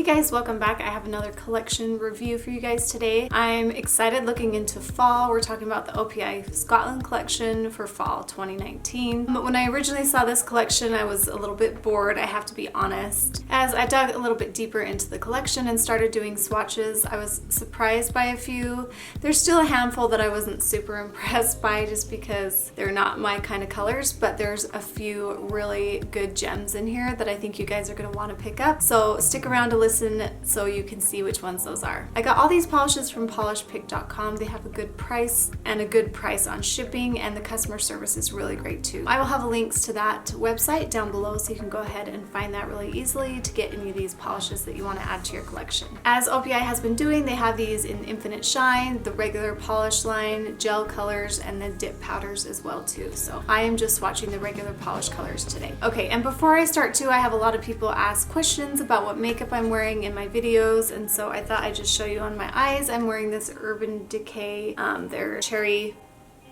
guys, welcome back. I have another collection review for you guys today. I'm excited looking into fall. We're talking about the OPI Scotland collection for fall 2019. But when I originally saw this collection, I was a little bit bored, I have to be honest. As I dug a little bit deeper into the collection and started doing swatches, I was surprised by a few. There's still a handful that I wasn't super impressed by just because they're not my kind of colors, but there's a few really good gems in here that I think you guys are going to want to pick up. So stick around to listen so you can see which ones those are. I got all these polishes from polishpick.com. They have a good price and a good price on shipping, and the customer service is really great too. I will have links to that website down below so you can go ahead and find that really easily to get any of these polishes that you want to add to your collection. As OPI has been doing, they have these in Infinite Shine, the regular polish line, gel colors, and then dip powders as well too. So I am just swatching the regular polish colors today. Okay, and before I start too, I have a lot of people ask questions about what makeup I'm wearing in my videos, and so I thought I'd just show you on my eyes. I'm wearing this Urban Decay, their cherry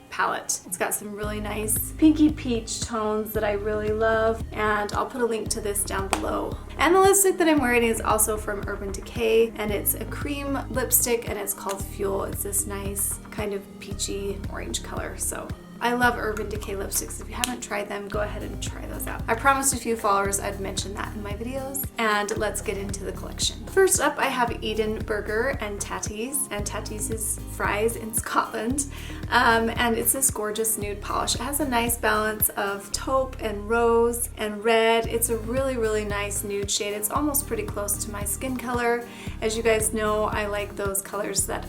palette. It's got some really nice pinky peach tones that I really love, and I'll put a link to this down below. And the lipstick that I'm wearing is also from Urban Decay, and it's a cream lipstick and it's called Fuel. It's this nice kind of peachy orange color. So I love Urban Decay lipsticks. If you haven't tried them, go ahead and try those out. I promised a few followers I'd mention that in my videos. And let's get into the collection. First up, I have Edinburgh-er Tatties, and Tatties is fries in Scotland. And it's this gorgeous nude polish. It has a nice balance of taupe and rose and red. It's a really, really nice nude shade. It's almost pretty close to my skin color. As you guys know, I like those colors that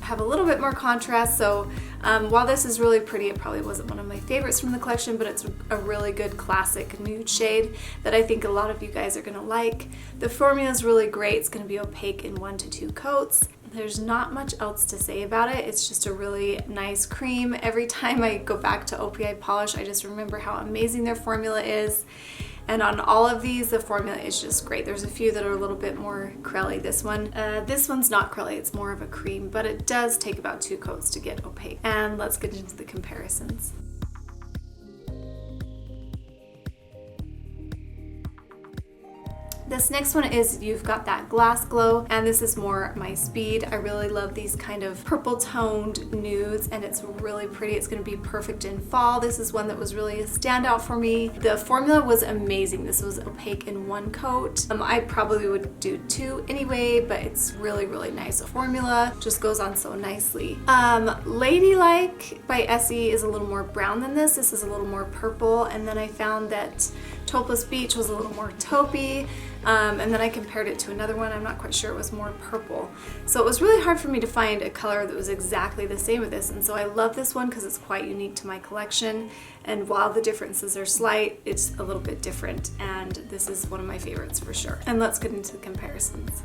have a little bit more contrast. So while this is really pretty, it probably wasn't one of my favorites from the collection, but it's a really good classic nude shade that I think a lot of you guys are gonna like. The formula is really great. It's gonna be opaque in 1 to 2 coats. There's not much else to say about it. It's just a really nice cream. Every time I go back to OPI polish, I just remember how amazing their formula is. And on all of these, the formula is just great. There's a few that are a little bit more crelly. This one's not crelly, it's more of a cream, but it does take about 2 coats to get opaque. And let's get into the comparisons. This next one is You've Got That Glas-Glow, and this is more my speed. I really love these kind of purple toned nudes, and it's really pretty. It's going to be perfect in fall. This is one that was really a standout for me. The formula was amazing. This was opaque in 1 coat. I probably would do 2 anyway, but it's really, really nice. The formula just goes on so nicely. Ladylike by Essie is a little more brown than this. This is a little more purple, and then I found that Topeless Beach was a little more taupey. And then I compared it to another one. I'm not quite sure, it was more purple. So it was really hard for me to find a color that was exactly the same with this, and so I love this one because it's quite unique to my collection, and while the differences are slight, it's a little bit different, and this is one of my favorites for sure. And let's get into the comparisons.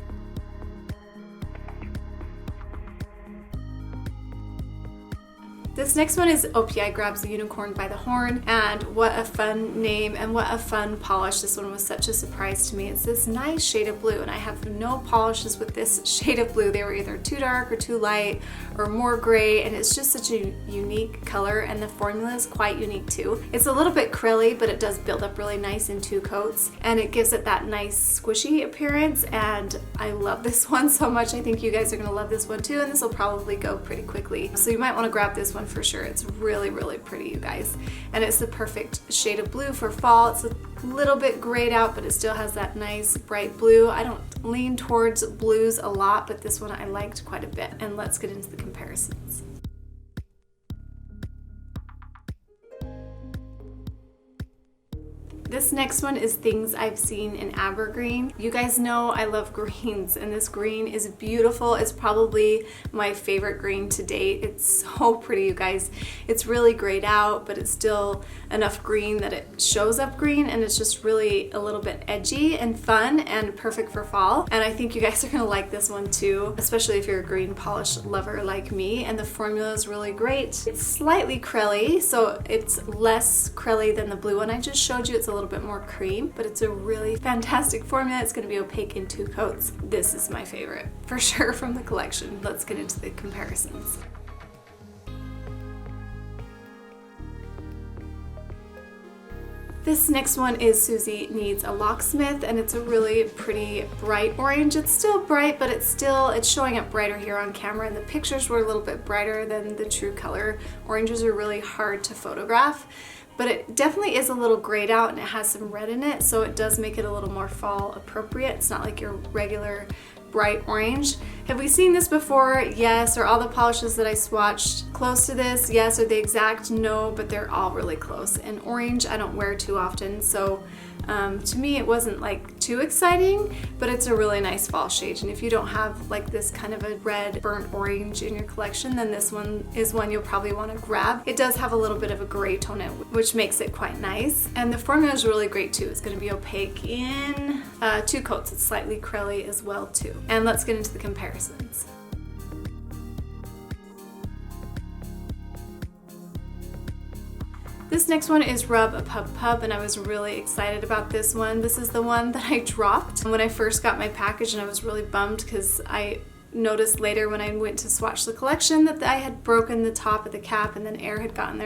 This next one is OPI Grabs the Unicorn by the Horn, and what a fun name and what a fun polish. This one was such a surprise to me. It's this nice shade of blue, and I have no polishes with this shade of blue. They were either too dark or too light or more gray, and it's just such a unique color, and the formula is quite unique too. It's a little bit crelly, but it does build up really nice in 2 coats, and it gives it that nice squishy appearance, and I love this one so much. I think you guys are gonna love this one too, and this will probably go pretty quickly. So you might wanna grab this one for sure. It's really, really pretty, you guys. And it's the perfect shade of blue for fall. It's a little bit grayed out, but it still has that nice bright blue. I don't lean towards blues a lot, but this one I liked quite a bit. And let's get into the comparisons. This next one is Things I've Seen in Aber-green. You guys know I love greens, and this green is beautiful. It's probably my favorite green to date. It's so pretty, you guys. It's really grayed out, but it's still enough green that it shows up green, and it's just really a little bit edgy and fun and perfect for fall. And I think you guys are gonna like this one too, especially if you're a green polish lover like me, and the formula is really great. It's slightly crelly, so it's less crelly than the blue one I just showed you. It's a little bit more cream, but it's a really fantastic formula. It's going to be opaque in 2 coats. This is my favorite for sure from the collection. Let's get into the comparisons. This next one is Suzi Needs a Loch-Smith, and it's a really pretty bright orange. It's still bright, but it's showing up brighter here on camera, and the pictures were a little bit brighter than the true color. Oranges are really hard to photograph, but it definitely is a little grayed out and it has some red in it, so it does make it a little more fall appropriate. It's not like your regular bright orange. Have we seen this before? Yes. Are all the polishes that I swatched close to this? Yes. Are they exact? No, but they're all really close. And orange I don't wear too often, so to me it wasn't like too exciting, but it's a really nice fall shade. And if you don't have like this kind of a red burnt orange in your collection, then this one is one you'll probably want to grab. It does have a little bit of a gray tone in it, which makes it quite nice. And the formula is really great too. It's going to be opaque in 2 coats. It's slightly curly as well too. And let's get into the comparisons. This next one is Rub a Pub Pub, and I was really excited about this one. This is the one that I dropped when I first got my package, and I was really bummed because I noticed later when I went to swatch the collection that I had broken the top of the cap and then air had gotten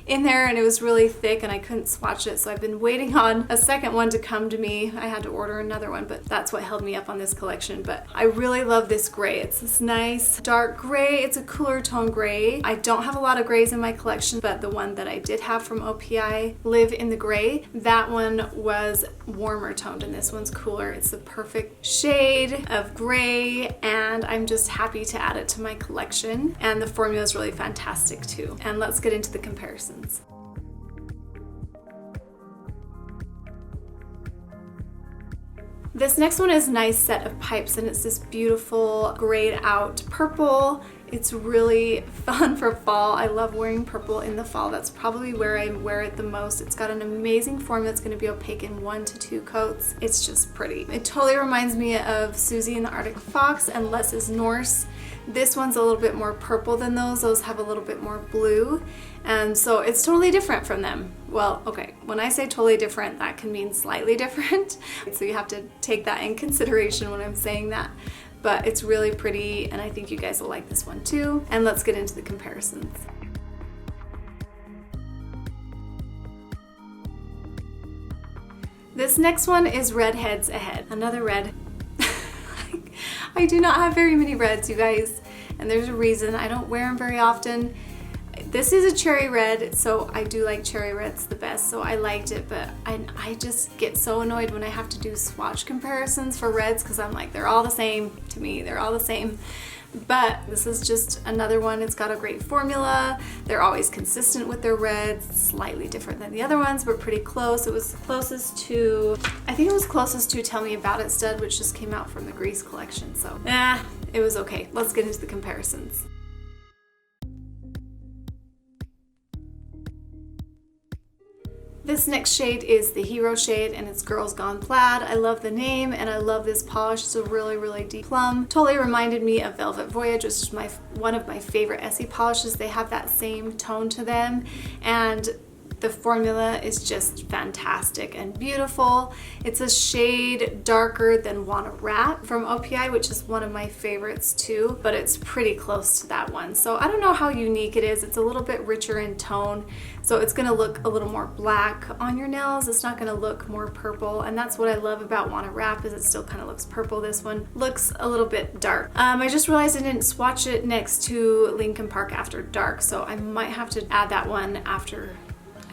in there and it was really thick and I couldn't swatch it, so I've been waiting on a second one to come to me. I had to order another one, but that's what held me up on this collection. But I really love this gray. It's this nice dark gray. It's a cooler tone gray. I don't have a lot of grays in my collection, but the one that I did have from OPI, Live in the Gray, that one was warmer toned and this one's cooler. It's the perfect shade of gray, and I'm just happy to add it to my collection. And the formula is really fantastic too. And let's get into the comparisons. This next one is Nice Set of Pipes, and it's this beautiful grayed out purple. It's really fun for fall. I love wearing purple in the fall. That's probably where I wear it the most. It's got an amazing form that's going to be opaque in 1 to 2 coats. It's just pretty. It totally reminds me of Suzi and the Arctic Fox and Less is Norse. This one's a little bit more purple than those. Those have a little bit more blue. And so it's totally different from them. Well, okay, when I say totally different, that can mean slightly different. So you have to take that in consideration when I'm saying that. But it's really pretty, and I think you guys will like this one too. And let's get into the comparisons. This next one is Redheads Ahead. Another red. I do not have very many reds, you guys, and there's a reason. I don't wear them very often. This is a cherry red, so I do like cherry reds the best, so I liked it, but I just get so annoyed when I have to do swatch comparisons for reds because I'm like, they're all the same to me. They're all the same. But this is just another one. It's got a great formula. They're always consistent with their reds. Slightly different than the other ones, but pretty close. It was closest to, I think it was closest to Tell Me About It Stud, which just came out from the Grease collection. So, it was okay. Let's get into the comparisons. This next shade is the Hero shade, and it's Girls Gone Plaid. I love the name and I love this polish. It's a really, really deep plum. Totally reminded me of Velvet Voyage, which is one of my favorite Essie polishes. They have that same tone to them, and the formula is just fantastic and beautiful. It's a shade darker than Wanna Rat from OPI, which is one of my favorites too, but it's pretty close to that one. So I don't know how unique it is. It's a little bit richer in tone, so it's gonna look a little more black on your nails. It's not gonna look more purple, and that's what I love about Wanna Wrap, is it still kind of looks purple. This one looks a little bit dark. I just realized I didn't swatch it next to Lincoln Park After Dark, so I might have to add that one after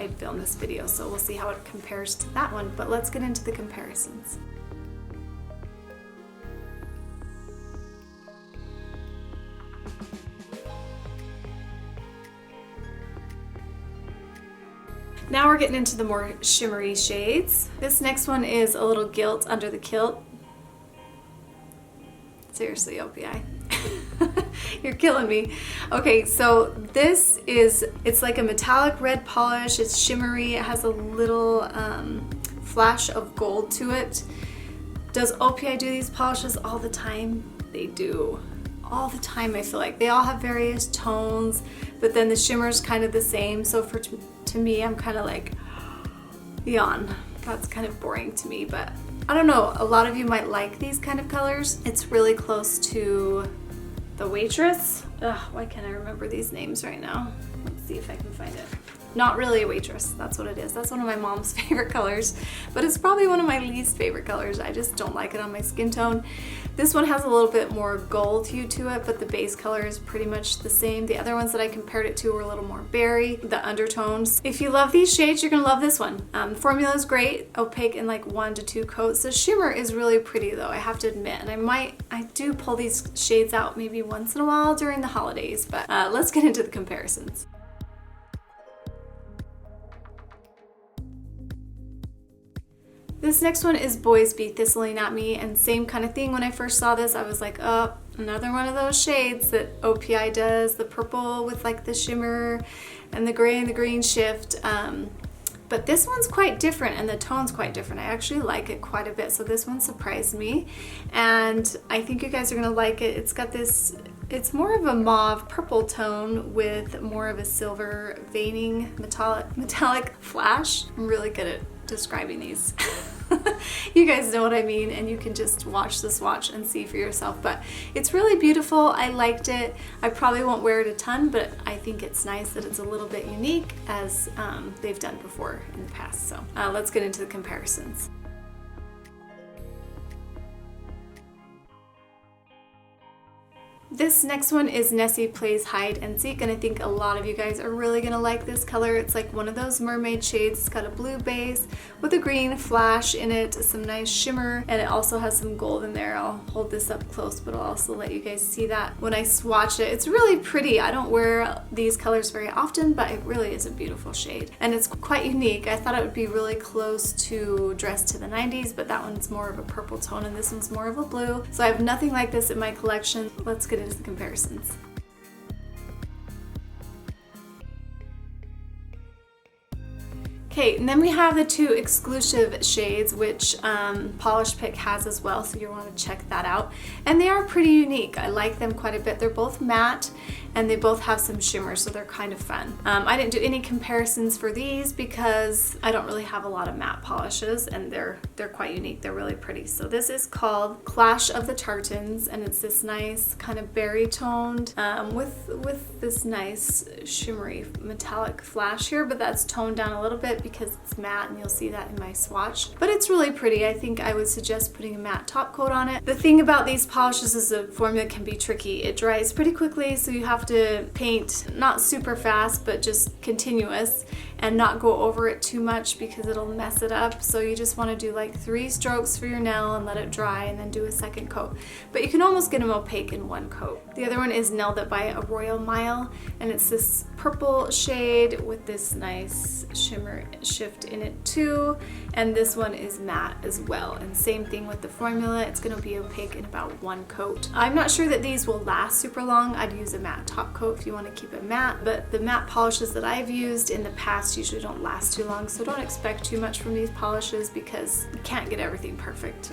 I film this video, so we'll see how it compares to that one, but let's get into the comparisons. Now we're getting into the more shimmery shades. This next one is a little gilt under the kilt. Seriously, OPI. You're killing me. Okay, so this is, it's like a metallic red polish. It's shimmery. It has a little flash of gold to it. Does OPI do these polishes all the time? They do. All the time, I feel like. They all have various tones, but then the shimmer's kind of the same. So to me, I'm kind of like, yawn. That's kind of boring to me, but I don't know. A lot of you might like these kind of colors. It's really close to The Waitress. Ugh, why can't I remember these names right now? Let's see if I can find it. Not really a waitress, that's what it is. That's one of my mom's favorite colors, but it's probably one of my least favorite colors. I just don't like it on my skin tone. This one has a little bit more gold hue to it, but the base color is pretty much the same. The other ones that I compared it to were a little more berry, the undertones. If you love these shades, you're gonna love this one. The formula is great, opaque in like 1 to 2 coats. The shimmer is really pretty though, I have to admit, and I do pull these shades out maybe once in a while during the holidays, but let's get into the comparisons. This next one is Boys Be Thistle-ing at Me, and same kind of thing. When I first saw this, I was like, oh, another one of those shades that OPI does, the purple with like the shimmer and the gray and the green shift. But this one's quite different and the tone's quite different. I actually like it quite a bit, so this one surprised me, and I think you guys are gonna like it. It's got this, it's more of a mauve purple tone with more of a silver veining metallic flash. I'm really good at describing these. You guys know what I mean, and you can just watch the swatch and see for yourself, but it's really beautiful. I liked it. I probably won't wear it a ton, but I think it's nice that it's a little bit unique, as they've done before in the past. So let's get into the comparisons. This next one is Nessie Plays Hide and Seek, and I think a lot of you guys are really gonna like this color. It's like one of those mermaid shades. It's got a blue base with a green flash in it, some nice shimmer, and it also has some gold in there. I'll hold this up close, but I'll also let you guys see that when I swatch it. It's really pretty. I don't wear these colors very often, but it really is a beautiful shade, and it's quite unique. I thought it would be really close to Dress to the 90s, but that one's more of a purple tone, and this one's more of a blue. So I have nothing like this in my collection. Let's get into the comparisons. Okay, and then we have the 2 exclusive shades, which Polish Pick has as well, so you'll want to check that out. And they are pretty unique. I like them quite a bit. They're both matte, and they both have some shimmer, so they're kind of fun. I didn't do any comparisons for these because I don't really have a lot of matte polishes, and they're quite unique. They're really pretty. So this is called Clash of the Tartans, and it's this nice kind of berry toned with this nice shimmery metallic flash here, but that's toned down a little bit because it's matte, and you'll see that in my swatch. But it's really pretty. I think I would suggest putting a matte top coat on it. The thing about these polishes is the formula can be tricky. It dries pretty quickly, so you have to paint not super fast, but just continuous, and not go over it too much because it'll mess it up. So you just want to do like 3 strokes for your nail and let it dry, and then do a second coat. But you can almost get them opaque in 1 coat. The other one is Nailed It by A Royal Mile, and it's this purple shade with this nice shimmer shift in it too. And this one is matte as well, and same thing with the formula. It's going to be opaque in about 1 coat. I'm not sure that these will last super long. I'd use a matte top coat if you want to keep it matte, but the matte polishes that I've used in the past usually don't last too long, so don't expect too much from these polishes because you can't get everything perfect.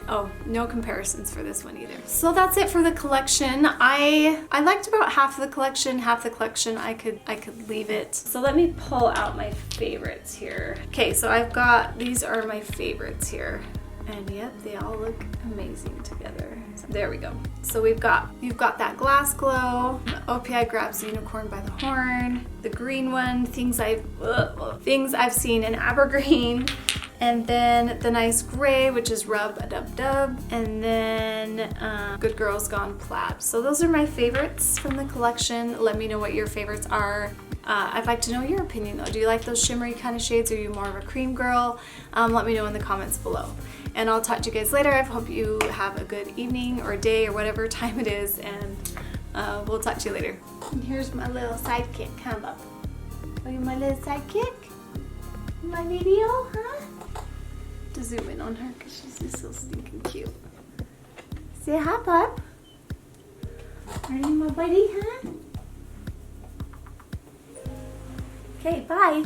Oh, no comparisons for this one either. So that's it for the collection. I liked about half of the collection. Half the collection I could leave it. So let me pull out my favorites here. Okay, so I've got, these are my favorites here. And yep, they all look amazing together. So there we go. So you've got that Glas-Glow, the OPI Grabs Unicorn by the Horn, the green one, things I've seen in Aber-green, and then the nice gray, which is Rub-a-Dub-Dub, and then Good Girls Gone Plaid. So those are my favorites from the collection. Let me know what your favorites are. I'd like to know your opinion though. Do you like those shimmery kind of shades? Are you more of a cream girl? Let me know in the comments below. And I'll talk to you guys later. I hope you have a good evening or day or whatever time it is, and we'll talk to you later. And here's my little sidekick. Come up. Are you my little sidekick? My video, huh? To zoom in on her because she's just so stinking cute. Say hi, Pop. Are you my buddy, huh? Okay, bye.